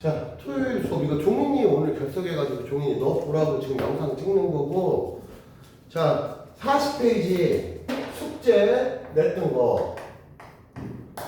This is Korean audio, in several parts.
자, 토요일 수업 이거 종인이 오늘 결석해가지고 종인이 너 보라고 지금 영상 찍는 거고, 자 40페이지 숙제 냈던 거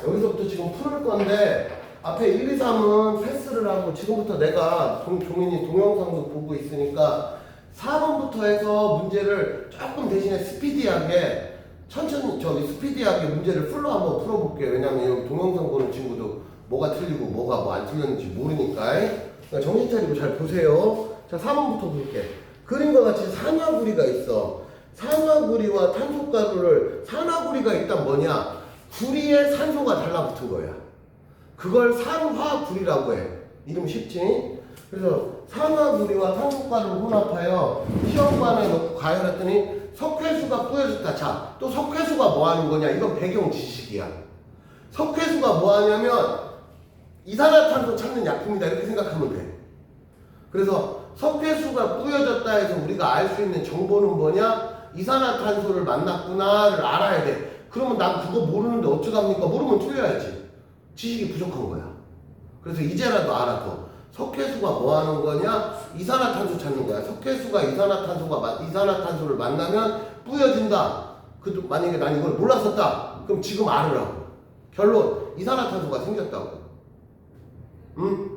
여기서부터 지금 풀을 건데 앞에 1, 2, 3은 패스를 하고 지금부터 내가 종인이 동영상도 보고 있으니까 4번부터 해서 문제를 조금 대신에 스피디하게 천천히 스피디하게 문제를 풀로 한번 풀어볼게요. 왜냐면 여기 동영상 보는 친구도 뭐가 틀리고 뭐가 뭐 안 틀렸는지 모르니까. 그러니까 정신 차리고 잘 보세요. 자, 4번부터 볼게. 그림과 같이 산화구리가 있어. 산화구리와 탄소가루를, 산화구리가 일단 뭐냐? 구리에 산소가 달라붙은 거야. 그걸 산화구리라고 해. 이름 쉽지? 그래서 산화구리와 탄소가루를 혼합하여 시험관에 넣고 가열했더니 석회수가 뿌여졌다. 자, 또 석회수가 뭐 하는 거냐? 이건 배경 지식이야. 석회수가 뭐 하냐면 이산화탄소 찾는 약품이다, 이렇게 생각하면 돼. 그래서 석회수가 뿌여졌다 해서 우리가 알 수 있는 정보는 뭐냐? 이산화탄소를 만났구나를 알아야 돼. 그러면 난 그거 모르는데 어쩌갑니까? 모르면 틀려야지. 지식이 부족한 거야. 그래서 이제라도 알아둬. 석회수가 뭐 하는 거냐? 이산화탄소 찾는 거야. 석회수가 이산화탄소를 만나면 뿌여진다. 만약에 난 이걸 몰랐었다. 그럼 지금 알으라고. 결론, 이산화탄소가 생겼다고. 응?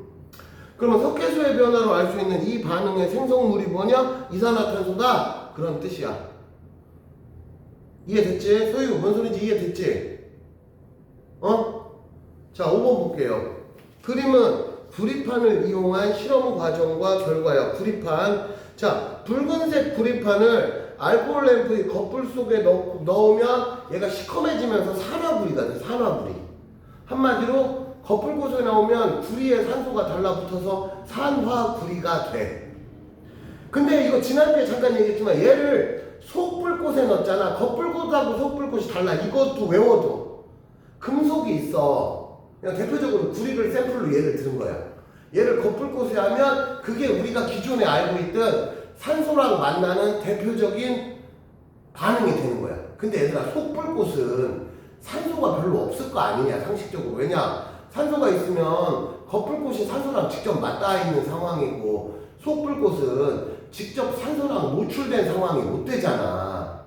그러면 석회수의 변화로 알 수 있는 이 반응의 생성물이 뭐냐? 이산화탄소다. 그런 뜻이야. 이해됐지? 소유, 뭔 소리인지 이해됐지? 자, 5번 볼게요. 그림은 구리판을 이용한 실험 과정과 결과야. 구리판. 자, 붉은색 구리판을 알코올 램프의 거풀 속에 넣으면 얘가 시커매지면서 산화구리가 돼. 산화구리. 한마디로 거풀꽃에 나오면 구리에 산소가 달라붙어서 산화구리가 돼. 근데 이거 지난주에 잠깐 얘기했지만 얘를 속불꽃에 넣었잖아. 거풀꽃하고 속불꽃이 달라. 이것도 외워둬. 금속이 있어. 그냥 대표적으로 구리를 샘플로 예를 들은 거야. 얘를 거풀꽃에 하면 그게 우리가 기존에 알고 있던 산소랑 만나는 대표적인 반응이 되는 거야. 근데 얘들아, 속불꽃은 산소가 별로 없을 거 아니냐, 상식적으로. 왜냐? 산소가 있으면 거풀꽃이 산소랑 직접 맞닿아 있는 상황이고, 속불꽃은 직접 산소랑 노출된 상황이 못 되잖아.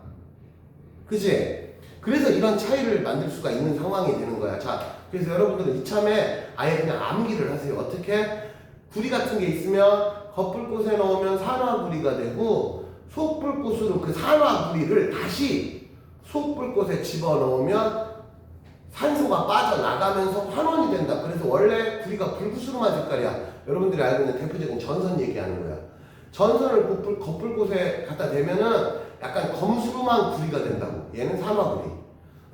그치? 그래서 이런 차이를 만들 수가 있는 상황이 되는 거야. 자, 그래서 여러분들은 이참에 아예 그냥 암기를 하세요. 어떻게? 구리 같은 게 있으면 거풀꽃에 넣으면 산화구리가 되고, 속불꽃으로 그 산화구리를 다시 속불꽃에 집어넣으면 산소가 빠져나가면서 환원이 된다. 그래서 원래 구리가 불구스름한 색깔이야. 여러분들이 알고 있는 대표적인 전선 얘기하는 거야. 전선을 거풀꽃에 갖다 대면은 약간 검수름한 구리가 된다고. 얘는 산화구리.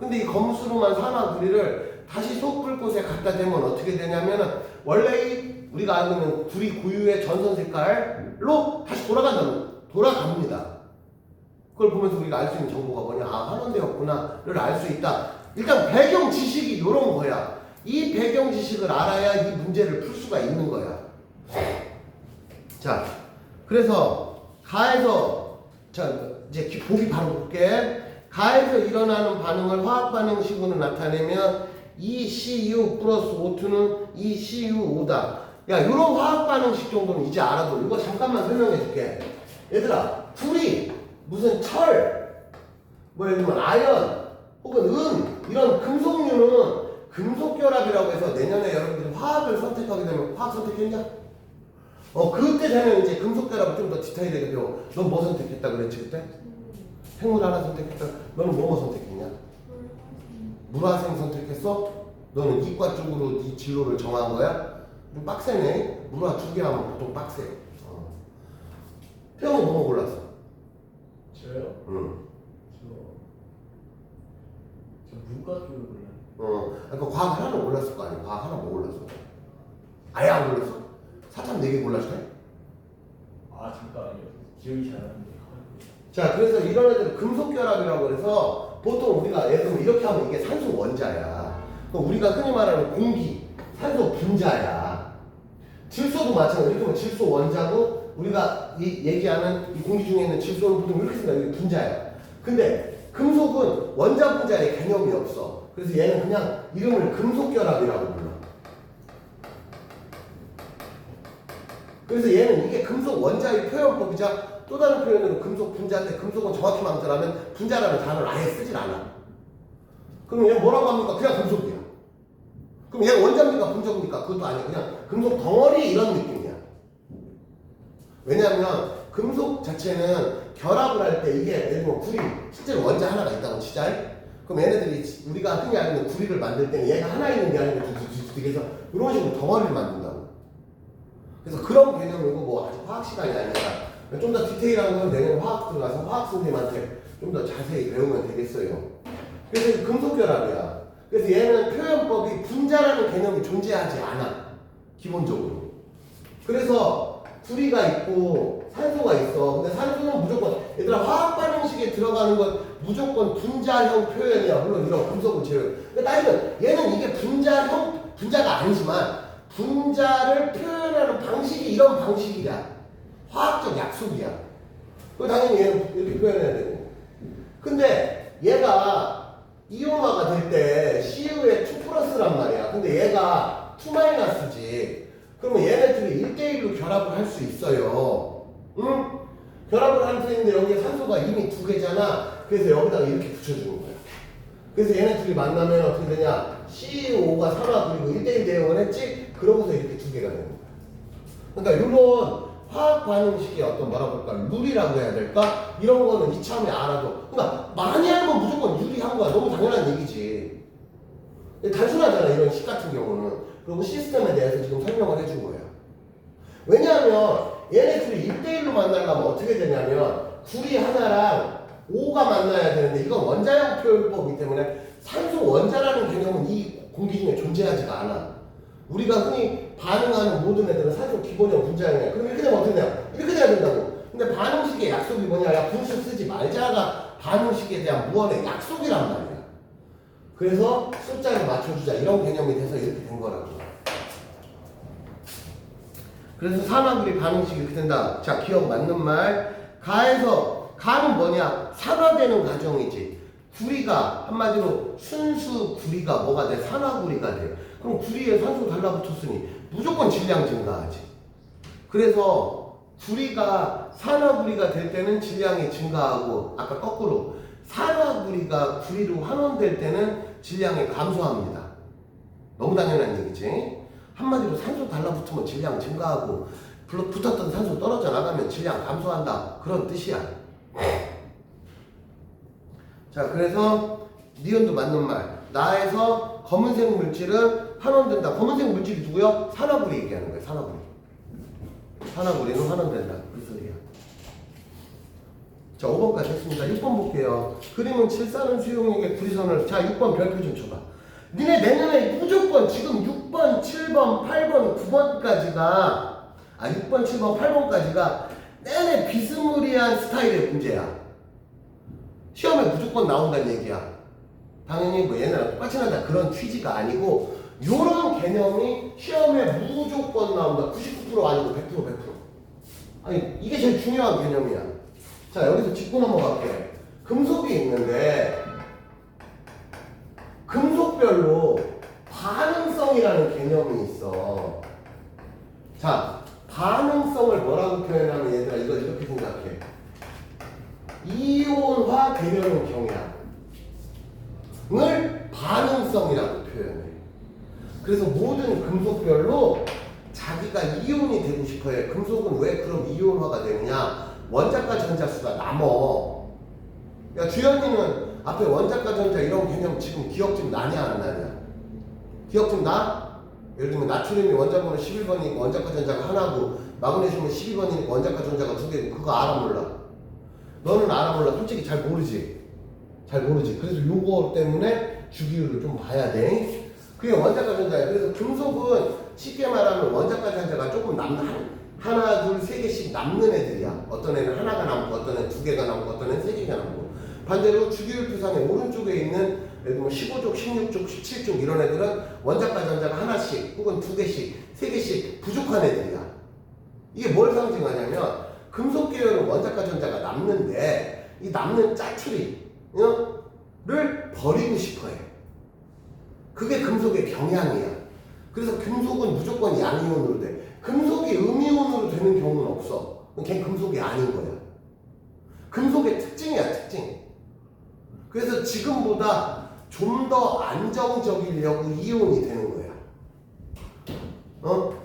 근데 이 검수름한 산화구리를 다시 속불꽃에 갖다 대면 어떻게 되냐면은 원래 우리가 알고 있는 구리 고유의 전선 색깔로 다시 돌아갑니다. 그걸 보면서 우리가 알 수 있는 정보가 뭐냐? 아, 환원되었구나를 알 수 있다. 일단 배경 지식이 이런 거야. 이 배경 지식을 알아야 이 문제를 풀 수가 있는 거야. 자, 그래서 가에서, 자, 이제 보기 바로 볼게. 가에서 일어나는 반응을 화학 반응식으로 나타내면 ECU 플러스 O2는 ECU5다. 야, 이런 화학 반응식 정도는 이제 알아도. 이거 잠깐만 설명해 줄게. 얘들아, 구리, 무슨 철, 뭐 예를 들면 아연, 혹은 은, 이런 금속류는 금속결합이라고 해서 내년에 여러분들이 화학을 선택하게 되면 화학 선택했냐? 그때 되면 이제 금속결합을 좀 더 디테일하게 배워. 넌 뭐 선택했다 그랬지 그때? 생물 하나 선택했다. 너는 뭐 선택했냐? 물화생 선택했어? 너는 이과 쪽으로 네 진로를 정한 거야? 좀 빡세네. 물화 2개 하면 보통 빡세. 태영이 뭐 골랐어? 저요? 응. 저 문과 쪽을 골라요. 그러니까 과학 하나는 골랐을 거 아니야. 과학 하나 뭐 골랐어? 아예 안 골랐어? 사탐 4개 골랐어? 아 잠깐만요. 기억이 잘 안 나는데. 자, 그래서 이런 애들은 금속결합이라고 해서 보통 우리가 예를 들면 이렇게 하면 이게 산소 원자야. 그럼 우리가 흔히 말하는 공기, 산소 분자야. 질소도 마찬가지로 이렇게 하면 질소 원자고 우리가 얘기하는 이 공기 중에 있는 질소는 보통 이렇게 생각해요. 이게 분자야. 근데 금속은 원자 분자의 개념이 없어. 그래서 얘는 그냥 이름을 금속결합이라고 불러. 그래서 얘는 이게 금속 원자의 표현법이자 또 다른 표현으로 금속 분자인데 금속은 정확히 말하자면 분자라는 단어를 아예 쓰질 않아. 그럼 얘 뭐라고 합니까? 그냥 금속이야. 그럼 얘 원자입니까? 분자입니까? 그것도 아니야. 그냥 금속 덩어리 이런 느낌이야. 왜냐하면 금속 자체는 결합을 할 때 이게 예를 들면 구리 실제로 원자 하나가 있다고 치자. 그럼 얘네들이 우리가 흔히 알는 구리를 만들 때는 얘가 하나 있는 게 아니라 두두두두 해서 이런 식으로 덩어리를 만든다고. 그래서 그런 개념이고 뭐 아직 화학 시간이 아니라 좀 더 디테일한 건 내년 화학 들어가서 화학 선생님한테 좀 더 자세히 배우면 되겠어요. 그래서 금속 결합이야. 그래서 얘는 표현법이 분자라는 개념이 존재하지 않아. 기본적으로. 그래서 구리가 있고 산소가 있어. 근데 산소는 무조건 얘들아 화학 반응식에 들어가는 건 무조건 분자형 표현이야. 물론 이런 금속을 제외. 근데 따지면 얘는 이게 분자가 아니지만 분자를 표현하는 방식이 이런 방식이야. 화학적 약속이야. 그 당연히 얘는 이렇게 표현해야 되고. 근데 얘가 이온화가 될 때 Cu에 2+란 말이야. 근데 얘가 2-지. 그러면 얘네들이 1대1로 결합을 할 수 있어요. 응? 결합을 할 수 있는데 여기에 산소가 이미 2개잖아. 그래서 여기다가 이렇게 붙여주는 거야. 그래서 얘네들이 만나면 어떻게 되냐? CO가 산화 그리고 1대1 대응을 했지? 그러고서 이렇게 2개가 되는 거야. 그러니까 이런 화학 반응식의 어떤 뭐라고 할까? 룰이라고 해야 될까? 이런 거는 이참에 알아도. 그러니까 많이 알면 무조건 유리한 거야. 너무 당연한 얘기지. 단순하잖아, 이런 식 같은 경우는. 그리고 시스템에 대해서 지금 설명을 해준 거예요. 왜냐하면 얘네들이 1대1로 만나려면 어떻게 되냐면 구리 하나랑 O가 만나야 되는데 이건 원자형 표현법이기 때문에 산소 원자라는 개념은 이 공기 중에 존재하지가 않아. 우리가 흔히 반응하는 모든 애들은 산소 기본형 분자형이야. 그럼 이렇게 되면 어떻게 되냐? 이렇게 돼야 된다고. 근데 반응식의 약속이 뭐냐? 야, 분수 쓰지 말자가 반응식에 대한 무언의 약속이란 말이야. 그래서 숫자를 맞춰주자 이런 개념이 돼서 이렇게 된 거라고. 그래서 산화구리 반응식이 이렇게 된다. 자, 기억 맞는 말. 가는 뭐냐? 산화되는 과정이지. 구리가 한마디로 순수 구리가 뭐가 돼? 산화구리가 돼. 그럼 구리에 산소 달라붙었으니 무조건 질량 증가하지. 그래서 구리가 산화구리가 될 때는 질량이 증가하고 아까 거꾸로 산화구리가 구리로 환원될 때는 질량이 감소합니다. 너무 당연한 얘기지. 한마디로 산소 달라붙으면 질량 증가하고 붙었던 산소 떨어져 나가면 질량 감소한다. 그런 뜻이야. 자, 그래서 니은도 맞는 말. 나에서 검은색 물질은 환원된다. 검은색 물질이 누구요? 산화구리 얘기하는 거예요. 산화구리. 산화구리는 환원된다. 그 소리야. 자, 5번까지 했습니다. 6번 볼게요. 그림은 칠사는 수용액의 구리선을. 자, 6번 별표 좀 쳐봐. 니네 내년에 무조건 지금 6번, 7번, 8번, 9번까지가 6번, 7번, 8번까지가 내내 비스무리한 스타일의 문제야. 시험에 무조건 나온다는 얘기야. 당연히 뭐 얘네랑 똑같이 난다 그런 취지가 아니고 요런 개념이 시험에 무조건 나온다. 99% 아니고 100%. 아니 이게 제일 중요한 개념이야. 자, 여기서 짚고 넘어갈게. 금속이 있는데 금속별로 반응성이라는 개념이 있어. 자, 반응성을 뭐라고 표현하면 얘들아 이거 이렇게 생각해. 이온화 되려는 경향을 반응성이라고 표현해. 그래서 모든 금속별로 자기가 이온이 되고 싶어해. 금속은 왜 그럼 이온화가 되느냐? 원자과 전자수가 남어. 야, 주현이는 앞에 원자과 전자 이런 개념 지금 기억 좀 나냐 안 나냐? 기억 좀 나? 예를 들면 나트륨이 원자번호 11번이니까 원자과 전자가 하나고 마그네슘은 12번이니까 원자과 전자가 2개고 그거 알아 몰라? 너는 알아 몰라? 솔직히 잘 모르지? 잘 모르지. 그래서 요거 때문에 주기율을 좀 봐야 돼. 그게 원자과 전자야. 그래서 금속은 쉽게 말하면 원자과 전자가 조금 하나, 둘, 세 개씩 남는 애들이야. 어떤 애는 하나가 남고, 어떤 애는 2개가 남고, 어떤 애는 3개가 남고. 반대로 주기율 표상의 오른쪽에 있는 예를 들면 15족, 16족, 17족 이런 애들은 원자과 전자가 하나씩 혹은 2개씩, 3개씩 부족한 애들이야. 이게 뭘 상징하냐면 금속 계열은 원자과 전자가 남는데 이 남는 짜투리를 버리고 싶어해. 그게 금속의 경향이야. 그래서 금속은 무조건 양이온으로 돼. 금속이 음이온으로 되는 경우는 없어. 걔 금속이 아닌 거야. 금속의 특징이야, 특징. 그래서 지금보다 좀 더 안정적이려고 이온이 되는 거야.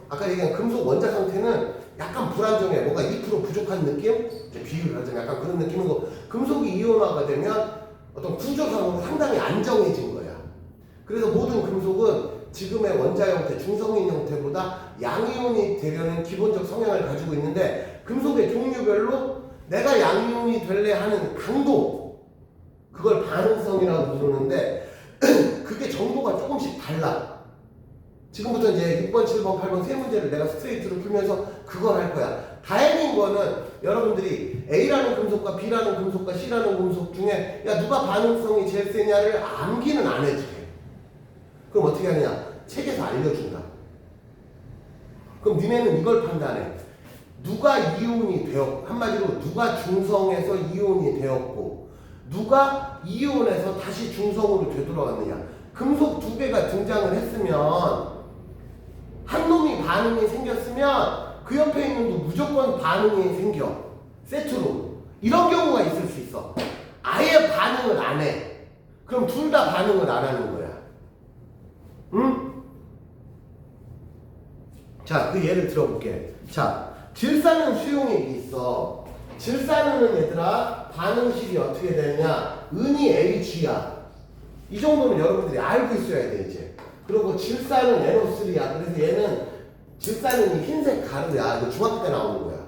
아까 얘기한 금속 원자 상태는 약간 불안정해. 뭔가 2% 부족한 느낌? 비율을 하자면 약간 그런 느낌이고, 금속이 이온화가 되면 어떤 구조상으로 상당히 안정해진 거야. 그래서 모든 금속은 지금의 원자 형태, 중성인 형태보다 양이온이 되려는 기본적 성향을 가지고 있는데, 금속의 종류별로 내가 양이온이 될래 하는 강도, 그걸 반응성이라고 부르는데 그게 정도가 조금씩 달라. 지금부터 이제 6번, 7번, 8번 세 문제를 내가 스트레이트로 풀면서 그걸 할 거야. 다행인 거는 여러분들이 A라는 금속과 B라는 금속과 C라는 금속 중에 야 누가 반응성이 제일 세냐를 암기는 안 해주게. 그럼 어떻게 하냐? 책에서 알려준다. 그럼 니네는 이걸 판단해. 누가 이온이 되었고, 한마디로 누가 중성에서 이온이 되었고, 누가 이온에서 다시 중성으로 되돌아왔느냐. 금속 두 개가 등장을 했으면, 한 놈이 반응이 생겼으면 그 옆에 있는 놈도 무조건 반응이 생겨. 세트로. 이런 경우가 있을 수 있어. 아예 반응을 안 해. 그럼 둘 다 반응을 안 하는 거야. 응? 자, 그 예를 들어볼게. 자, 질산은 수용액이 있어. 질산은 얘들아 반응식이 어떻게 되느냐? 은이 H야. 이 정도는 여러분들이 알고 있어야 돼 이제. 그리고 질산은 NO3야. 그래서 얘는 질산은 흰색 가루야. 이거 중학교 때 나오는 거야.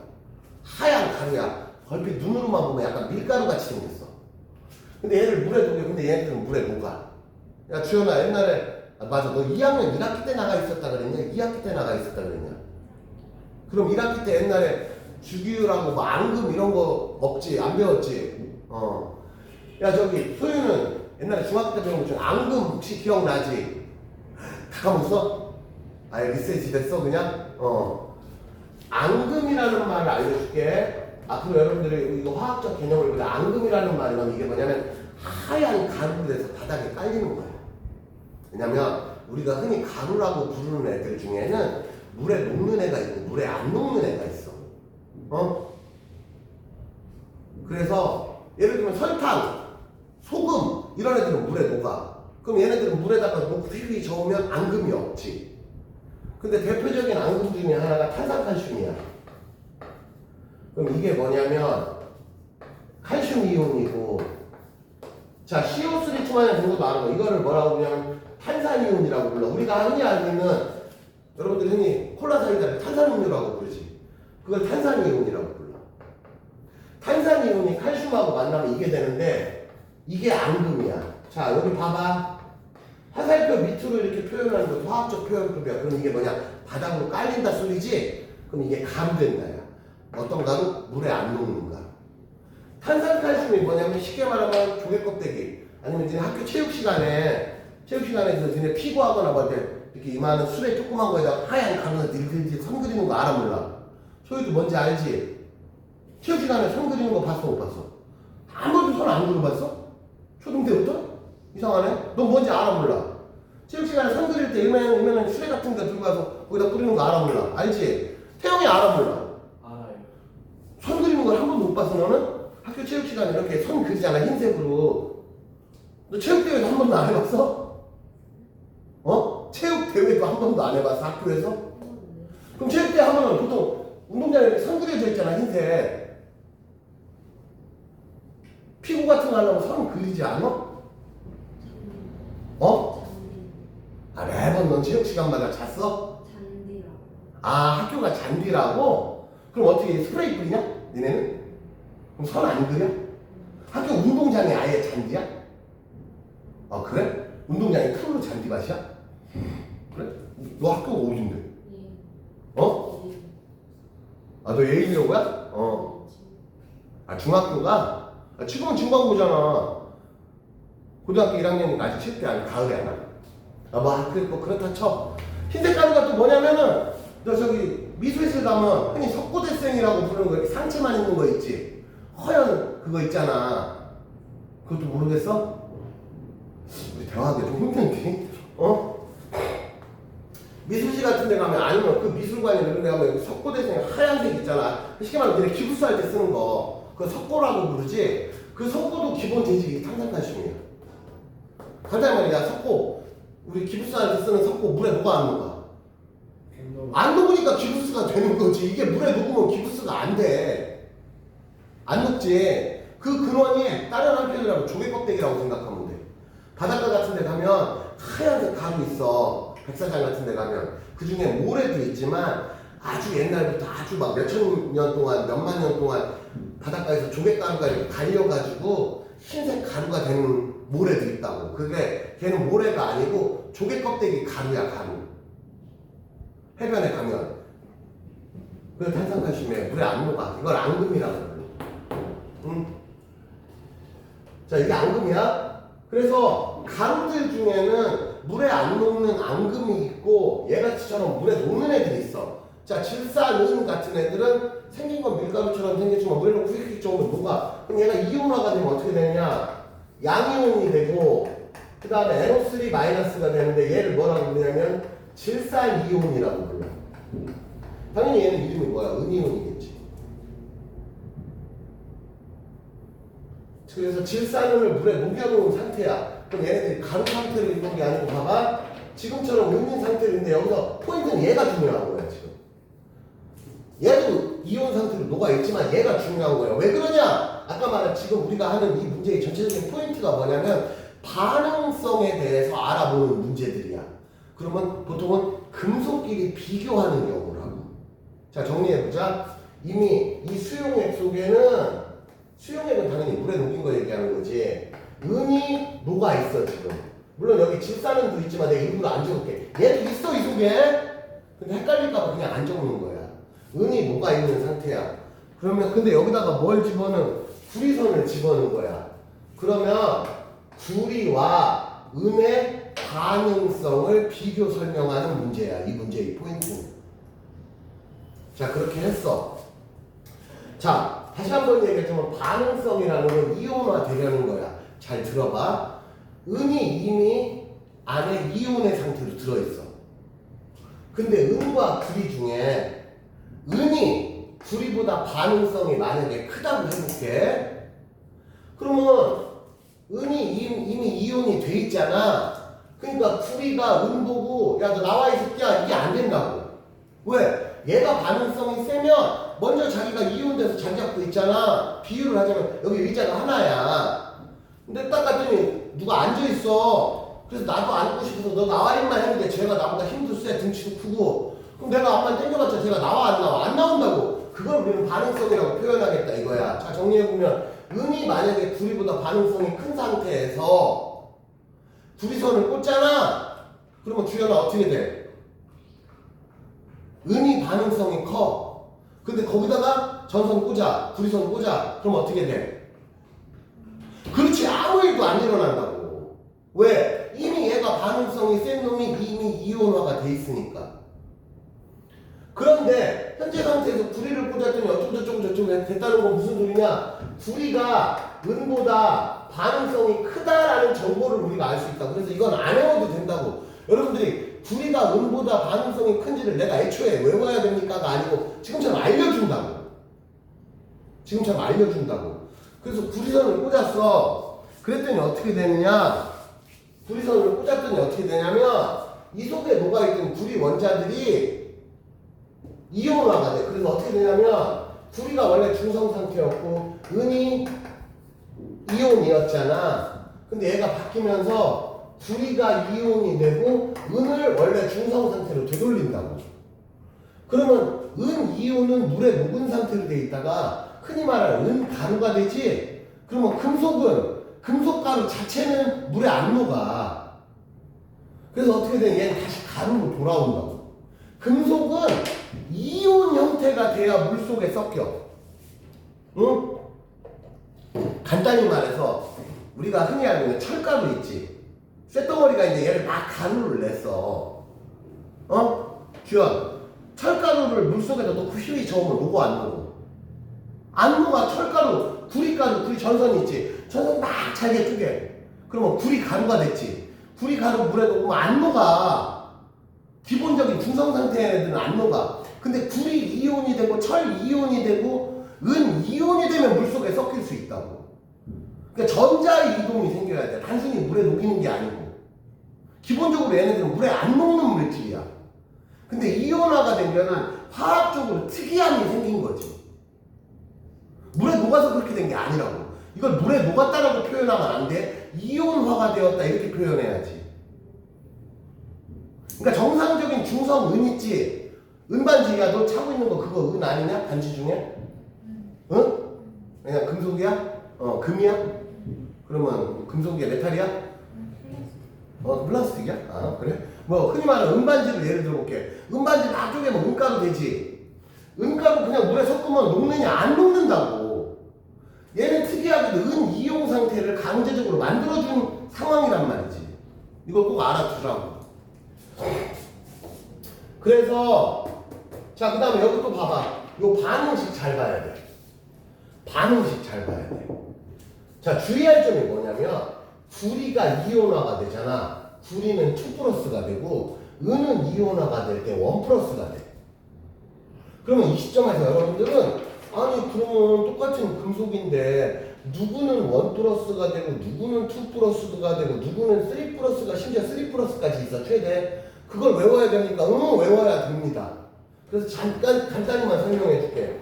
하얀 가루야. 얼핏 눈으로만 보면 약간 밀가루 같이 생겼어. 근데 얘를 물에 녹여. 근데 얘네들은 물에 녹아. 야 주연아, 옛날에 맞아, 너 2학년 1학기 때 나가 있었다 그랬냐? 2학기 때 나가 있었다 그랬냐? 그럼 1학기 때 옛날에 주기율하고 뭐 앙금 이런 거 없지? 안 배웠지? 야 저기 소유는 옛날에 중학교 때 배운 거 중에 앙금 혹시 기억나지? 다 까먹었어? 아예 리셋이 됐어 그냥? 앙금이라는 말을 알려줄게. 앞으로 여러분들이 이거 화학적 개념을 보자. 앙금이라는 말은 이게 뭐냐면 하얀 가루에서 바닥에 깔리는 거야. 왜냐면 우리가 흔히 가루라고 부르는 애들 중에는 물에 녹는 애가 있고 물에 안 녹는 애가 있어. 그래서 예를 들면 설탕, 소금 이런 애들은 물에 녹아. 그럼 얘네들은 물에다가 놓고 휘휘 저으면 앙금이 없지. 근데 대표적인 앙금 중에 하나가 탄산칼슘이야. 그럼 이게 뭐냐면 칼슘 이온이고, 자 CO3-2만 되는 것도 알아. 이거를 뭐라고 그냥 탄산이온이라고 불러. 우리가 흔히 알고 있는, 여러분들이 흔히 콜라 사이다를 탄산음료라고 부르지. 그걸 탄산이온이라고 불러. 탄산이온이 칼슘하고 만나면 이게 되는데 이게 앙금이야. 자 여기 봐봐. 화살표 밑으로 이렇게 표현하는 것도 화학적 표현법이야. 그럼 이게 뭐냐? 바닥으로 깔린다 소리지? 그럼 이게 가루 된다야. 어떤 가루? 물에 안 녹는 가루. 탄산칼슘이 뭐냐면 쉽게 말하면 조개 껍데기, 아니면 니네 학교 체육 시간에 니네 피구하거나 뭐 때 이렇게 이마는 술에 조그만 거에다가 하얀 가루에다 들들들 선 그리는 거 알아 몰라? 소희도 뭔지 알지? 체육 시간에 선 그리는 거 봤어 못 봤어? 한 번도 손 안 그려봤어? 초등 때부터? 이상하네? 너 뭔지 알아 몰라? 체육 시간에 선 그릴 때 이면은 수레 같은 거 들고 가서 거기다 뿌리는 거 알아 몰라? 알지? 태영이 알아 몰라? 알아요. 선 그리는 걸 한 번도 못 봤어 너는? 학교 체육 시간에 이렇게 선 그리잖아 흰색으로. 너 체육 대회도 한 번도 안 해봤어? 체육 대회도 한 번도 안 해봤어 학교에서? 그럼 체육 대회 하면은 보통 운동장에 이렇게 선 그려져 있잖아 흰색. 피구 같은 거 하려면 선 그리지 않아? 매번 넌 체육 시간마다 잤어? 잔디라고. 아 학교가 잔디라고? 그럼 어떻게 스프레이 뿌리냐? 니네는? 그럼 선 안 그려? 학교 운동장이 아예 잔디야? 아 그래? 운동장이 풀로 잔디밭이야? 그래? 너 학교가 어딘데? 예. 아 너 예일여고야? 아 중학교가? 아 지금은 중간고잖아. 고등학교 1학년이 아직 7대 아니 가을에 하나? 뭐 학교 뭐 그렇다 쳐. 흰색 가루가 또 뭐냐면은 너 저기 미술실 가면 흔히 석고대생이라고 부르는 거 이렇게 상체만 있는 거 있지? 허연 그거 있잖아. 그것도 모르겠어? 우리 대화하기 좀 힘든데? 미술실 같은 데 가면 아니면 그 미술관이나 이런 데 가면 석고대생이 하얀색 있잖아. 쉽게 말하면 그냥 기부스할 때 쓰는 거. 그거 석고라고 부르지. 그 석고도 기본 재질이 탄산칼슘이야. 간단히 말이야. 석고. 우리 기부스할 때 쓰는 석고 물에 녹아 안 녹아? 안 녹으니까 기부스가 되는 거지. 이게 물에 녹으면 기부스가 안 돼. 안 녹지. 그 근원이 다른 한편이라고 조개 껍데기라고 생각하면 돼. 바닷가 같은 데 가면 하얀색 가루 있어. 백사장 같은 데 가면. 그 중에 모래도 있지만 아주 옛날부터 아주 막 몇천 년 동안, 몇만 년 동안 바닷가에서 조개가루가 이렇게 갈려가지고 흰색 가루가 되는 모래도 있다고. 그게 걔는 모래가 아니고 조개 껍데기 가루야, 가루. 해변에 가면. 그 탄산칼슘에 물에 안 녹아. 이걸 앙금이라고 그래. 응? 자, 이게 앙금이야? 그래서 가루들 중에는 물에 안 녹는 앙금이 있고 얘같이처럼 물에 녹는 애들이 있어. 자, 질산은 같은 애들은 생긴 건 밀가루처럼 생겼지만 물에 넣고 휙휙 정도 녹아. 그럼 얘가 이온화가 되면 어떻게 되느냐? 양이온이 되고 그 다음에 NO3-가 되는데 얘를 뭐라고 부르냐면 질산이온이라고 불러. 당연히 얘는 이름이 뭐야? 은이온이겠지. 그래서 질산을 물에 녹여놓은 상태야. 그럼 얘네들이 가루 상태로 있는 게 아니고 봐봐. 지금처럼 은인 상태로 있는데 여기서 포인트는 얘가 중요한 거야 지금. 얘도 이온 상태로 녹아있지만 얘가 중요한 거야. 왜 그러냐? 아까 말한 지금 우리가 하는 이 문제의 전체적인 포인트가 뭐냐면 반응성에 대해서 알아보는 문제들이야. 그러면 보통은 금속끼리 비교하는 경우를 하고. 자, 정리해보자. 이미 이 수용액 속에는 수용액은 당연히 물에 녹인 거 얘기하는 거지. 은이 녹아있어 지금. 물론 여기 질산은도 있지만 내가 일부러 안 적을게. 얘도 있어 이 속에. 근데 헷갈릴까봐 그냥 안 적는 거야. 은이 녹아있는 상태야. 그러면 근데 여기다가 뭘 집어넣은? 구리선을 집어넣은 거야. 그러면 구리와 은의 반응성을 비교 설명하는 문제야. 이 문제의 포인트는. 자, 그렇게 했어. 자, 다시 한번 얘기했지만 반응성이라는 건 이온화 되려는 거야. 잘 들어봐. 은이 이미 안에 이온의 상태로 들어있어. 근데 은과 구리 중에 은이 구리보다 반응성이 만약에 크다고 해볼게. 그러면 은이 이미 이온이 돼 있잖아. 그러니까 구리가 은 보고 야 너 나와 이 새끼야 이게 안 된다고. 왜? 얘가 반응성이 세면 먼저 자기가 이온돼서 자리 잡고 있잖아. 비유를 하자면 여기 의자가 하나야. 근데 딱 갔더니 누가 앉아있어. 그래서 나도 앉고 싶어서 너 나와 임마 했는데 쟤가 나보다 힘도 세, 등치도 크고. 그럼 내가 앞만 당겨봤자 쟤가 나와 안 나와? 안 나온다고. 그걸 우리는 반응성이라고 표현하겠다 이거야. 자, 정리해보면 은이 만약에 구리보다 반응성이 큰 상태에서 구리선을 꽂잖아. 그러면 주연아 어떻게 돼? 은이 반응성이 커. 근데 거기다가 전선 꽂아, 구리선 꽂아. 그럼 어떻게 돼? 그렇지, 아무 일도 안 일어난다고. 왜? 이미 얘가 반응성이 센 놈이 이미 이온화가 돼 있으니까. 그런데 현재 상태에서 구리를 꽂았더니 어쩌고저쩌고 됐다는 건 무슨 소리냐? 구리가 은보다 반응성이 크다라는 정보를 우리가 알 수 있다. 그래서 이건 안 외워도 된다고. 여러분들이 구리가 은보다 반응성이 큰지를 내가 애초에 외워야 됩니까가 아니고 지금처럼 알려준다고. 지금처럼 알려준다고. 그래서 구리선을 꽂았어. 그랬더니 어떻게 되느냐? 구리선을 꽂았더니 어떻게 되냐면 이 속에 녹아있던 구리 원자들이 이온화가 돼. 그래서 어떻게 되냐면 구리가 원래 중성 상태였고 은이 이온이었잖아. 근데 얘가 바뀌면서 구리가 이온이 되고 은을 원래 중성 상태로 되돌린다고. 그러면 은 이온은 물에 녹은 상태로 돼 있다가 흔히 말하는 은 가루가 되지. 그러면 금속 가루 자체는 물에 안 녹아. 그래서 어떻게 돼? 얘는 다시 가루로 돌아온다고. 금속은 이온 형태가 돼야 물 속에 섞여. 응? 간단히 말해서 우리가 흔히 알고 있는 철가루 있지. 쇳덩어리가 이제 얘를 막 가루를 냈어. 규현, 철가루를 물 속에다 넣고 휘휘 저으면 녹어 안 녹어? 안 녹아. 철가루, 구리가루, 구리 전선 있지. 전선 막 잘게 쪼개. 그러면 구리 가루가 됐지. 구리 가루 물에 녹으면 안 녹아. 기본적인 중성 상태의 애들은 안 녹아. 근데 구리 이온이 되고 철 이온이 되고 은 이온이 되면 물속에 섞일 수 있다고. 그러니까 전자의 이동이 생겨야 돼. 단순히 물에 녹이는 게 아니고. 기본적으로 얘네들은 물에 안 녹는 물질이야. 근데 이온화가 되면은 화학적으로 특이함이 생긴 거지. 물에 녹아서 그렇게 된 게 아니라고. 이걸 물에 녹았다라고 표현하면 안 돼. 이온화가 되었다 이렇게 표현해야지. 그러니까 정상적인 중성 은 있지. 은반지야. 너 차고 있는 거 그거 은 아니냐? 반지 중에? 응? 그냥 금속이야? 금이야? 그러면 금속이야? 메탈이야? 플라스틱이야? 아 그래? 뭐 흔히 말하는 은반지를 예를 들어볼게. 은반지 다 쪼개면 은가루 되지. 은가루 그냥 물에 섞으면 녹느냐? 안 녹는다고. 얘는 특이하게도 은 이용 상태를 강제적으로 만들어준 상황이란 말이지. 이걸 꼭 알아두라고. 그래서 자 그 다음에 여기 또 봐봐. 요 반응식 잘 봐야 돼. 반응식 잘 봐야 돼. 자 주의할 점이 뭐냐면 구리가 이온화가 되잖아. 구리는 2 플러스가 되고 은은 이온화가 될 때 1 플러스가 돼. 그러면 이 시점에서 여러분들은 아니 그러면 똑같은 금속인데 누구는 1 플러스가 되고 누구는 2 플러스가 되고 누구는 3 플러스가 심지어 3 플러스까지 있어 최대. 그걸 외워야 되니까 외워야 됩니다. 그래서 잠깐 간단히만 설명해 줄게.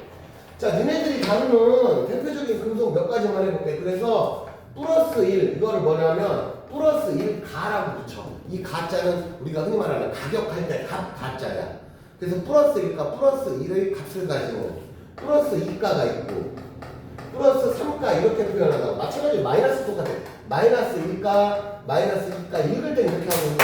자 니네들이 다루는 대표적인 금속 몇 가지만 해볼게. 그래서 플러스 1 이거를 뭐냐면 플러스 1 가라고 붙여. 이 가자는 우리가 흔히 말하는 가격할 때 가자야. 그래서 플러스 1가 플러스 1의 값을 가지는 플러스 2가가 있고 플러스 3가 이렇게 표현한다고. 마찬가지로 마이너스 똑같아. 마이너스 1가 마이너스 2가 읽을 때는 이렇게 하고 있는데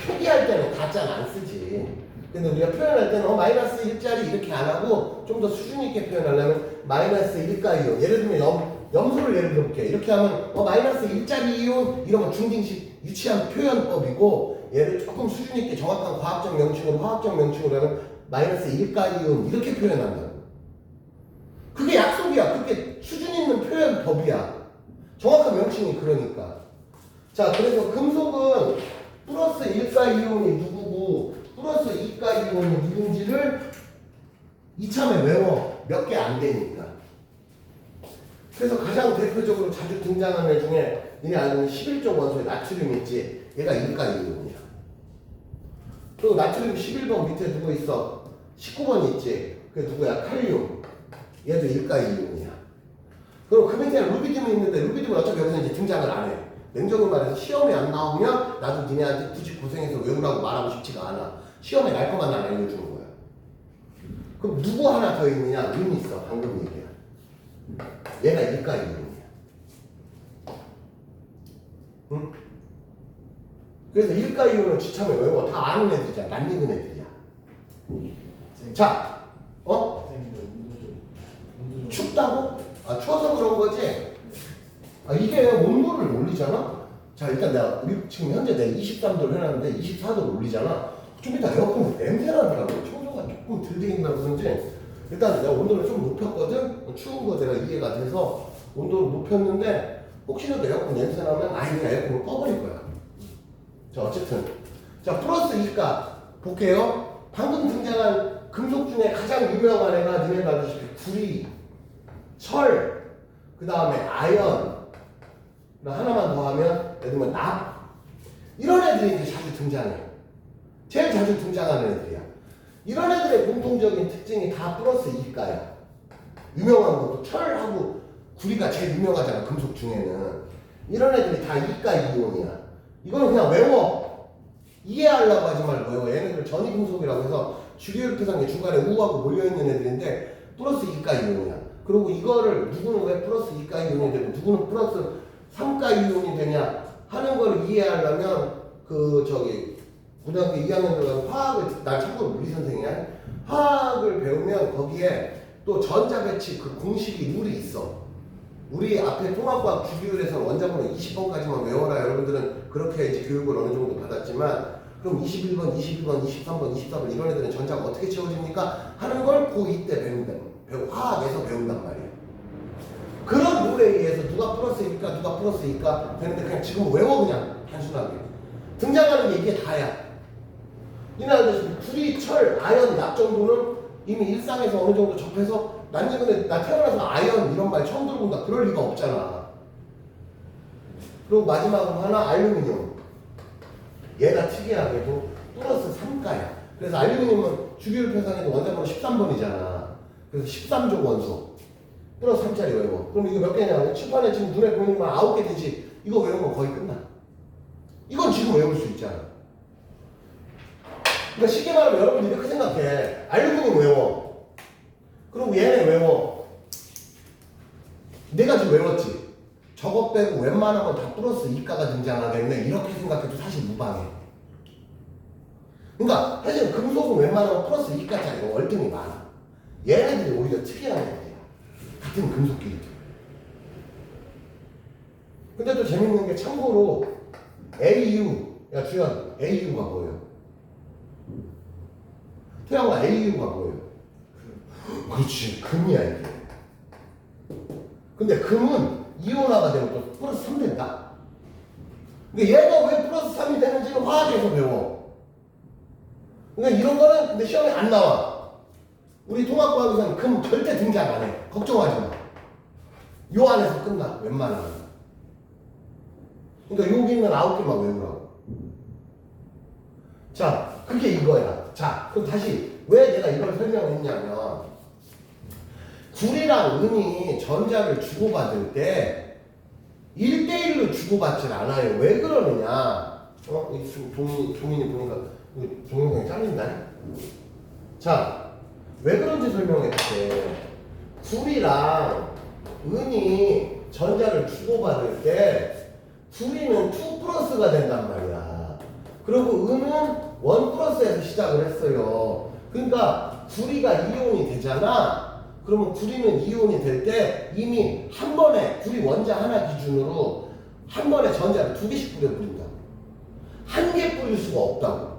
표기할 때는 가짜는 안 쓰지. 근데 우리가 표현할 때는 마이너스 1짜리 이렇게 안 하고 좀 더 수준 있게 표현하려면 마이너스 1가 이온. 예를 들면 염소를 예를 들어볼게. 이렇게 하면 마이너스 1짜리 이온 이런 건 중딩식 유치한 표현법이고 얘를 조금 수준 있게 정확한 과학적 명칭으로 화학적 명칭으로 하면 마이너스 1가 이온 이렇게 표현한다고. 그게 약속이야. 그게 수준 있는 표현법이야. 정확한 명칭이 그러니까. 자 그래서 금속은 플러스 1가 이온이 누구고 플러스 2가 이온이 누군지를 이참에 외워. 몇 개 안 되니까. 그래서 가장 대표적으로 자주 등장하는 애 중에 니네 알고 있는 11조 원소의 나트륨 있지? 얘가 1가 이온이야. 또 나트륨 11번 밑에 누구 있어? 19번 있지? 그게 누구야? 칼륨. 얘도 1가 이온이야. 그럼 그 밑에 루비듐이 있는데 루비듐은 어차피 여기서 이제 등장을 안 해. 냉정히 말해서 시험에 안 나오면 나도 니네한테 굳이 고생해서 외우라고 말하고 싶지가 않아. 시험에 날 것만 난 알려주는 거야. 그럼 누구 하나 더 있느냐? 은 있어. 방금 얘기야. 얘가 1가 이온이야. 응? 그래서 1가 이온은 지참에 외워. 다 아는 애들이야. 낯익은 애들이야. 자, 춥다고? 아, 추워서 그런 거지? 아, 이게 온도를 올리잖아? 자, 일단 우리 지금 현재 내가 23도를 해놨는데 24도를 올리잖아? 좀 이따 에어컨 냄새 나더라고. 청소가 조금 덜 되겠나 그런지. 일단 내가 온도를 좀 높였거든? 추운 거 내가 이해가 돼서 온도를 높였는데 혹시라도 에어컨 냄새 나면 그냥 에어컨을 꺼버릴 거야. 자, 어쨌든. 자, 플러스 2가 볼게요. 방금 등장한 금속 중에 가장 유명한 애가 니네가 알다시피 구리, 철, 그 다음에 아연, 하나만 더 하면 예를 들면 납 이런 애들이 이제 자주 등장해. 제일 자주 등장하는 애들이야. 이런 애들의 공통적인 특징이 다 플러스 2가야. 유명한 것도 철하고 구리가 제일 유명하잖아. 금속 중에는. 이런 애들이 다 2가 이온이야. 이거는 그냥 외워. 이해하려고 하지 말고 외워. 얘네들 전이금속이라고 해서 주기율표상에 중간에 우하고 몰려있는 애들인데 플러스 2가 이온이야. 그리고 이거를 누구는 왜 플러스 2가 이온이 되고 누구는 플러스 3가 이온이 되냐 하는 걸 이해하려면 고등학교 2학년 들어가서 화학을, 난 참고로 물리 선생이야. 화학을 배우면 거기에 또 전자배치 그 공식이 룰이 있어. 우리 앞에 통합과학 주기율에서는 원자번호 20번까지만 외워라. 여러분들은 그렇게 이제 교육을 어느 정도 받았지만 그럼 21번, 22번, 23번, 24번 이런 애들은 전자가 어떻게 채워집니까? 하는 걸 고2 때 화학에서 배운단 말이야. 그런 룰에 의해서 누가 플러스 1가 누가 플러스 2가 되는데 그냥 지금 외워. 그냥 단순하게 등장하는 게 이게 다야. 이나 알다시피 구리, 철, 아연, 납 정도는 이미 일상에서 어느 정도 접해서 난 근데 나 태어나서 아연 이런 말 처음 들어본다 그럴 리가 없잖아. 그리고 마지막으로 하나 알루미늄. 얘가 특이하게도 플러스 3가야. 그래서 알루미늄은 주기율 표상에도 원자번호 13번이잖아. 그래서 13족 원소. 플러스 3짜리 외워. 그럼 이거 몇 개냐? 칠판에 지금 눈에 보이는 건 9개 되지. 이거 외우면 거의 끝나. 이건 지금 외울 수 있잖아. 그러니까 쉽게 말하면 여러분들 이렇게 생각해. 알루미늄 외워. 그리고 얘네 외워. 내가 지금 외웠지. 저것 빼고 웬만하면 다 플러스 2가가 등장하겠네. 이렇게 생각해도 사실 무방해. 그러니까 사실 금속은 웬만하면 플러스 2가짜리가 월등히 많아. 얘네들이 오히려 특이한 애들이야. 같은 금속끼리. 근데 또 재밌는 게 참고로 AU, 야 주연, AU가 뭐예요? 태양아 AU가 뭐예요? 그렇지, 금이야 이게. 근데 금은 이온화가 되면 또 플러스 3 된다. 근데 얘가 왜 플러스 3이 되는지는 화학에서 배워. 그러니까 이런 거는 근데 시험에 안 나와. 우리 통합과학에서는 금 절대 등장 안 해. 걱정하지 마. 요 안에서 끝나, 웬만하면. 그러니까 여기 있는 9개만 외우라고. 자, 그게 이거야. 자, 그럼 다시 왜 내가 이걸 설명했냐면 구리랑 은이 전자를 주고받을 때 1대1로 주고받질 않아요. 왜 그러느냐? 이 종인이 보니까 동영상이 잘린다. 자, 왜 그런지 설명해줄게. 구리랑 은이 전자를 주고받을 때 구리는 2 플러스가 된단 말이야. 그리고 은은 1 플러스에서 시작을 했어요. 그러니까 구리가 이온이 되잖아. 그러면 구리는 이온이 될 때 이미 한 번에 구리 원자 하나 기준으로 한 번에 전자를 2개씩 뿌려버린다고. 한 개 뿌릴 수가 없다고.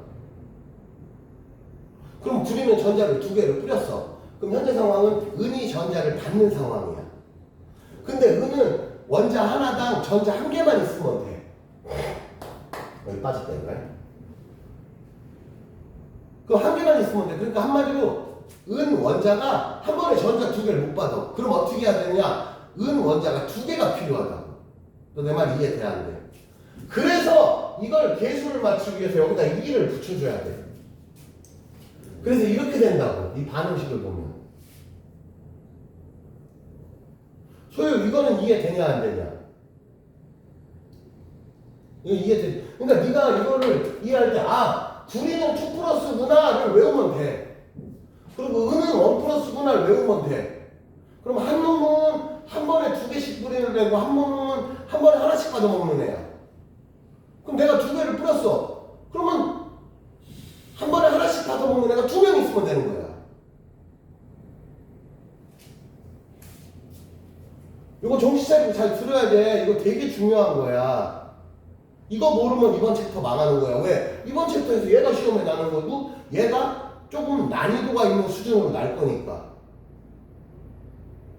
그럼 구리는 전자를 2개를 뿌렸어. 그럼 현재 상황은 은이 전자를 받는 상황이야. 근데 은은 원자 하나당 전자 1개만 있으면 돼. 여기 빠졌다 이거야. 그 1개만 있으면 돼. 그러니까 한마디로 은 원자가 한 번에 전자 2개를 못 받아. 그럼 어떻게 해야 되냐? 은 원자가 2개가 필요하다고. 너 내 말 이해 돼? 안 돼? 그래서 이걸 계수를 맞추기 위해서 여기다 2를 붙여줘야 돼. 그래서 이렇게 된다고. 이 반응식을 보면. 소유 이거는 이해되냐 안 되냐? 이거 이해돼. 그러니까 네가 이거를 이해할 때 구리는 2 플러스구나를 외우면 돼. 그리고 은은 1 플러스구나를 외우면 돼. 그럼 한 놈은 한 번에 2개씩 뿌리는 애고 한 놈은 한 번에 하나씩 받아 먹는 애야. 그럼 내가 2개를 뿌렸어. 그러면 한 번에 하나씩 받아 먹는 애가 2명 있으면 되는 거야. 이거 정신 차리고 잘 들어야 돼. 이거 되게 중요한 거야. 이거 모르면 이번 챕터 망하는 거야. 왜? 이번 챕터에서 얘가 시험에 나는 거고 얘가 조금 난이도가 있는 수준으로 날 거니까.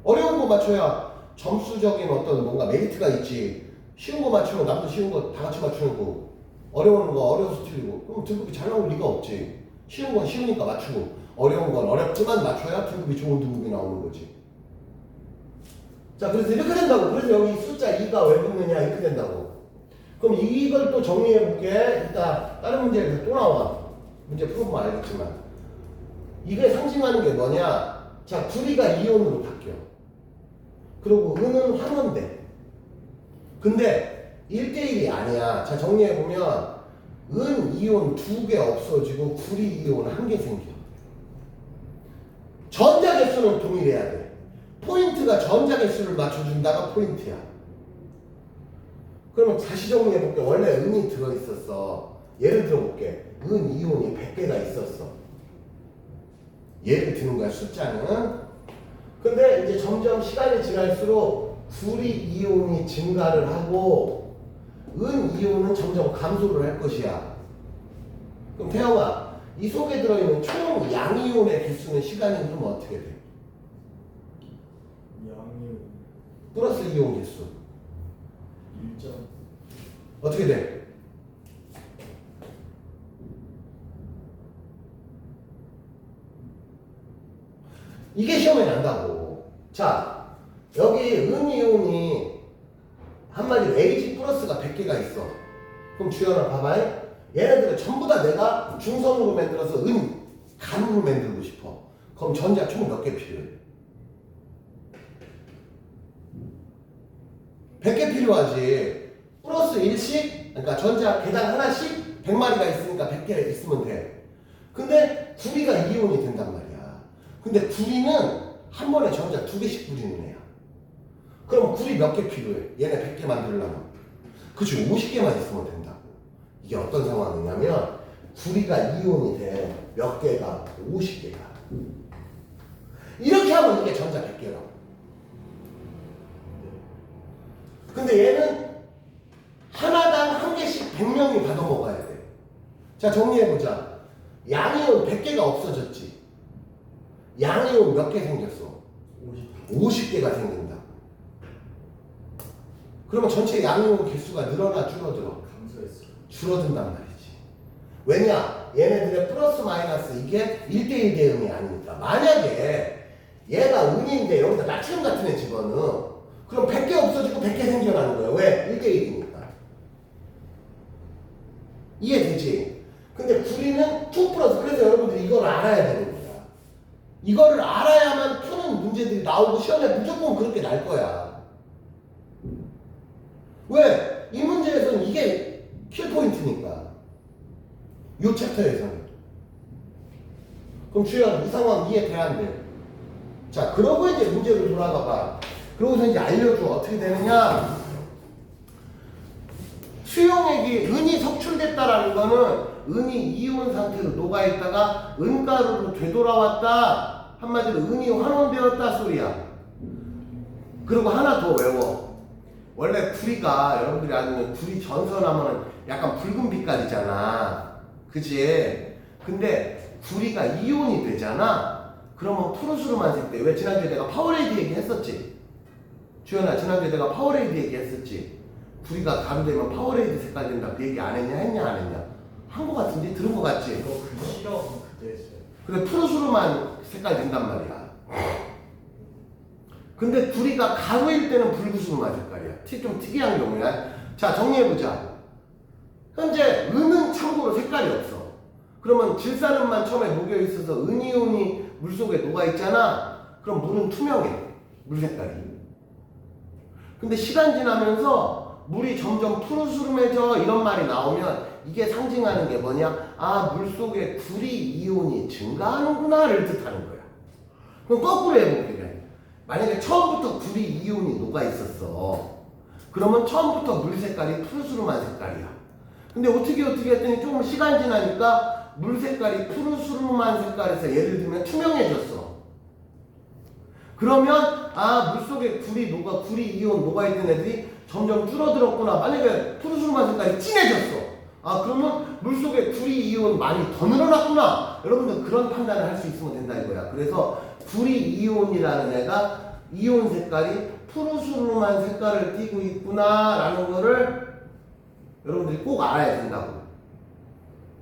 어려운 거 맞춰야 점수적인 어떤 뭔가 메리트가 있지. 쉬운 거 맞추면 남도 쉬운 거 다 같이 맞추는 거. 어려운 거 어려워서 틀리고. 그럼 등급이 잘 나올 리가 없지. 쉬운 건 쉬우니까 맞추고 어려운 건 어렵지만 맞춰야 등급이 좋은 등급이 나오는 거지. 자, 그래서 이렇게 된다고. 그래서 여기 숫자 2가 왜 붙느냐 이렇게 된다고. 그럼 이걸 또 정리해 볼게. 이따 다른 문제에서 또 나와. 문제 풀어보면 알겠지만 이게 상징하는 게 뭐냐? 자, 구리가 이온으로 바뀌어. 그리고 은은 환원돼. 근데 1대1이 아니야. 자, 정리해 보면 은 이온 2개 없어지고 구리 이온 1개 생겨. 전자 개수는 동일해야 돼. 포인트가 전자 개수를 맞춰준다가 포인트야. 그러면 다시 정리해볼게. 원래 은이 들어있었어. 예를 들어볼게. 은 이온이 100개가 있었어. 예를 드는 거야, 숫자는. 근데 이제 점점 시간이 지날수록 구리 이온이 증가를 하고 은 이온은 점점 감소를 할 것이야. 그럼 태영아, 이 속에 들어있는 총 양이온의 개수는 시간이 흐르면 어떻게 돼? 양이온 플러스 이온 개수 1점 어떻게 돼? 이게 시험에 난다고. 자, 여기 은이온이 한마디로 Ag 플러스가 100개가 있어. 그럼 주연아 봐봐요. 얘네들을 전부 다 내가 중성으로 만들어서 간으로 만들고 싶어. 그럼 전자 총 몇 개 필요해? 100개 필요하지. 플러스 1씩, 그러니까 전자 개당 하나씩 100마리가 있으니까 100개 있으면 돼. 근데 구리가 이온이 된단 말이야. 근데 구리는 한 번에 전자 2개씩 뿌리는 애야. 그럼 구리 몇 개 필요해? 얘네 100개 만들려면. 그치, 50개만 있으면 된다고. 이게 어떤 상황이냐면 구리가 이온이 돼. 몇 개가? 50개가. 이렇게 하면 이게 전자 100개라고. 근데 얘는 하나당 한 개씩 100명이 받아 먹어야 돼. 자, 정리해보자. 양이온 100개가 없어졌지. 양이온 몇 개 생겼어? 50개가 생긴다. 그러면 전체 양이온 개수가 늘어나 줄어들어? 감소했어. 줄어든단 말이지. 왜냐? 얘네들의 플러스 마이너스 이게 1대1 대응이 아니니까. 만약에 얘가 은인데 여기다 나트륨 같은 애 집어넣어. 그럼 100개 없어지고 100개 생겨나는 거예요. 왜? 1대1이니까. 이해되지? 근데 구리는 2 플러스. 그래서 여러분들이 이걸 알아야 되는 거야. 이거를 알아야만 푸는 문제들이 나오고 시험에 무조건 그렇게 날 거야. 왜? 이 문제에서는 이게 킬포인트니까. 이 챕터에서는. 그럼 주연, 이 상황 이해 돼야 안 돼? 자, 그러고 이제 문제로 돌아가 봐. 그러고서 이제 알려줘. 어떻게 되느냐? 수용액이 은이 석출됐다라는 거는 은이 이온 상태로 녹아있다가 은가루로 되돌아왔다. 한마디로 은이 환원되었다 소리야. 그리고 하나 더 외워. 원래 구리가 여러분들이 아는 구리 전선하면 약간 붉은 빛깔이잖아. 그치? 근데 구리가 이온이 되잖아. 그러면 푸르스름한 색대. 왜 지난주에 내가 파워레이드 얘기했었지? 주연아, 지난주에 내가 파워레이드 얘기했었지? 구리가 가루되면 파워레이드 색깔 된다. 그 얘기 안 했냐? 했냐? 안 했냐? 한 거 같은데? 들은 거 같지? 이거 그 실험 그때 했어요. 그래, 푸르스름한 색깔 된단 말이야. 근데 구리가 가루일 때는 불구스름한 색깔이야. 좀 특이한 경우야. 자, 정리해보자. 현재 은은 참고로 색깔이 없어. 그러면 질산은만 처음에 녹여있어서 은이온이 물속에 녹아있잖아. 그럼 물은 투명해. 물 색깔이. 근데 시간 지나면서 물이 점점 푸르스름해져 이런 말이 나오면 이게 상징하는 게 뭐냐? 아, 물속에 구리 이온이 증가하는구나를 뜻하는 거야. 그럼 거꾸로 해볼게. 만약에 처음부터 구리 이온이 녹아있었어. 그러면 처음부터 물 색깔이 푸르스름한 색깔이야. 근데 어떻게 했더니 조금 시간 지나니까 물 색깔이 푸르스름한 색깔에서 예를 들면 투명해졌어. 그러면 아, 물속에 구리 이온 녹아있던 애들이 점점 줄어들었구나. 만약에 푸르스름한 색깔이 진해졌어. 아, 그러면 물속에 구리 이온 많이 더 늘어났구나. 여러분들 그런 판단을 할 수 있으면 된다 이거야. 그래서 구리 이온이라는 애가 이온 색깔이 푸르스름한 색깔을 띠고 있구나 라는 거를 여러분들이 꼭 알아야 된다고.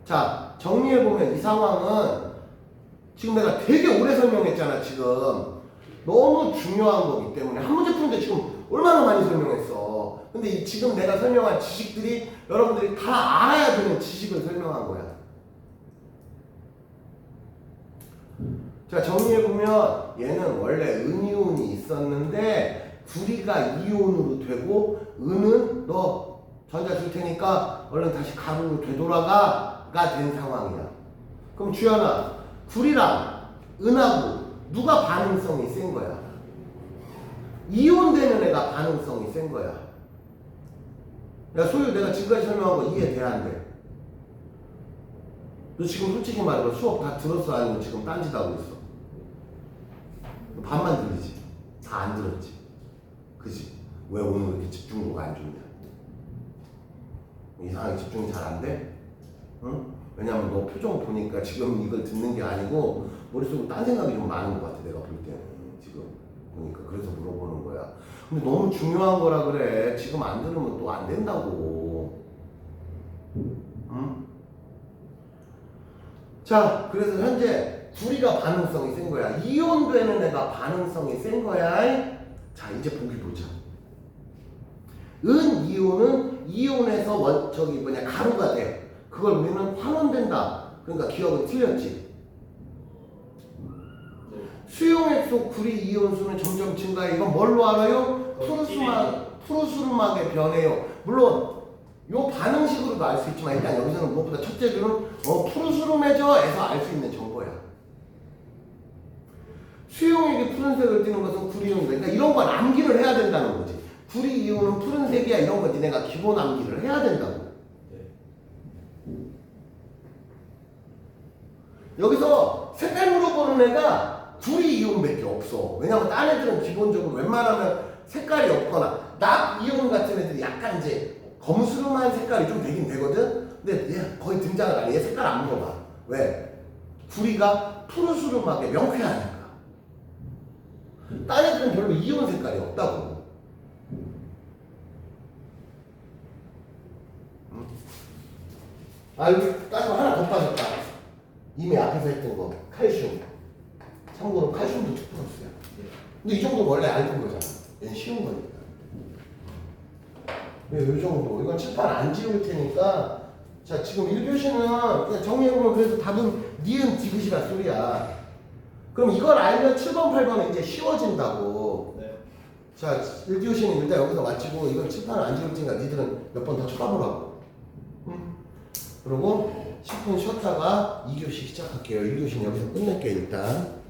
자, 정리해보면 이 상황은 지금 내가 되게 오래 설명했잖아. 지금 너무 중요한 거기 때문에 한 문제 푸는데 지금 얼마나 많이 설명했어. 근데 지금 내가 설명한 지식들이 여러분들이 다 알아야 되는 지식을 설명한 거야. 자, 정리해보면 얘는 원래 은이온이 있었는데 구리가 이온으로 되고 은은 너 전자 줄 테니까 얼른 다시 가루로 되돌아가가 된 상황이야. 그럼 주연아, 구리랑 은하고 누가 반응성이 센 거야? 이온되는 애가 반응성이 센 거야. 야, 소유, 내가 지금까지 설명한 거 이해돼야 안 돼? 너 지금 솔직히 말해봐. 수업 다 들었어? 아니면 지금 딴짓하고 있어? 반만 들리지? 다 안 들었지? 그지? 왜 오늘 이렇게 집중도가 안 좋냐? 이상하게 집중이 잘 안 돼? 응? 왜냐면 너 표정 보니까 지금 이걸 듣는 게 아니고 머릿속에 딴 생각이 좀 많은 것 같아. 내가 볼 때는 지금 보니까. 그래서 물어보는 거야. 근데 너무 중요한 거라 그래. 지금 안 들으면 또 안 된다고. 응? 자, 그래서 현재 구리가 반응성이 센 거야. 이온되는 애가 반응성이 센 거야. 자, 이제 보기 보자. 은이온은 이온에서 가루가 돼. 그걸 우리는 환원된다. 그러니까 기억은 틀렸지. 수용액소 구리 이온수는 점점 증가해. 이건 뭘로 알아요? 푸르스름하게 변해요. 물론 요 반응식으로도 알 수 있지만 일단 여기서는 무엇보다 첫째 줄은 푸르스름해져 에서 알 수 있는 정보야. 수용액이 푸른색을 띠는 것은 구리이온. 그러니까 이런 건 암기를 해야 된다는 거지. 구리이온은 푸른색이야 이런 거 니네가 기본 암기를 해야 된다고. 여기서 색깔 물어보는 애가 구리이온밖에 없어. 왜냐면 딴 애들은 기본적으로 웬만하면 색깔이 없거나 납이온 같은 애들이 약간 이제 검수름한 색깔이 좀 되긴 되거든. 근데 얘 거의 등장을 안 해. 얘 색깔 안 물어봐. 왜? 구리가 푸르스름하게 명쾌하니까. 딴 애들은 별로 이온 색깔이 없다고. 아, 여기 딴 거 하나 더 빠졌다. 이미 앞에서 했던 거. 칼슘. 참고로 칼슘도 2%야. 근데 이 정도 원래 알던 거잖아. 얘는 쉬운 거니까. 이 정도. 이건 칠판 안 지울 테니까. 자, 지금 1교시는 그냥 정리해보면 그래도 답은 니은 디귿이라 소리야. 그럼 이걸 알면 7번, 8번은 이제 쉬워진다고. 네. 자, 1교시는 일단 여기서 마치고 이건 칠판을 안 지울 테니까 니들은 몇 번 더 쳐다보라고. 그리고 10분 쉬었다가 2교시 시작할게요. 1교시는 여기서 끝낼게요, 일단.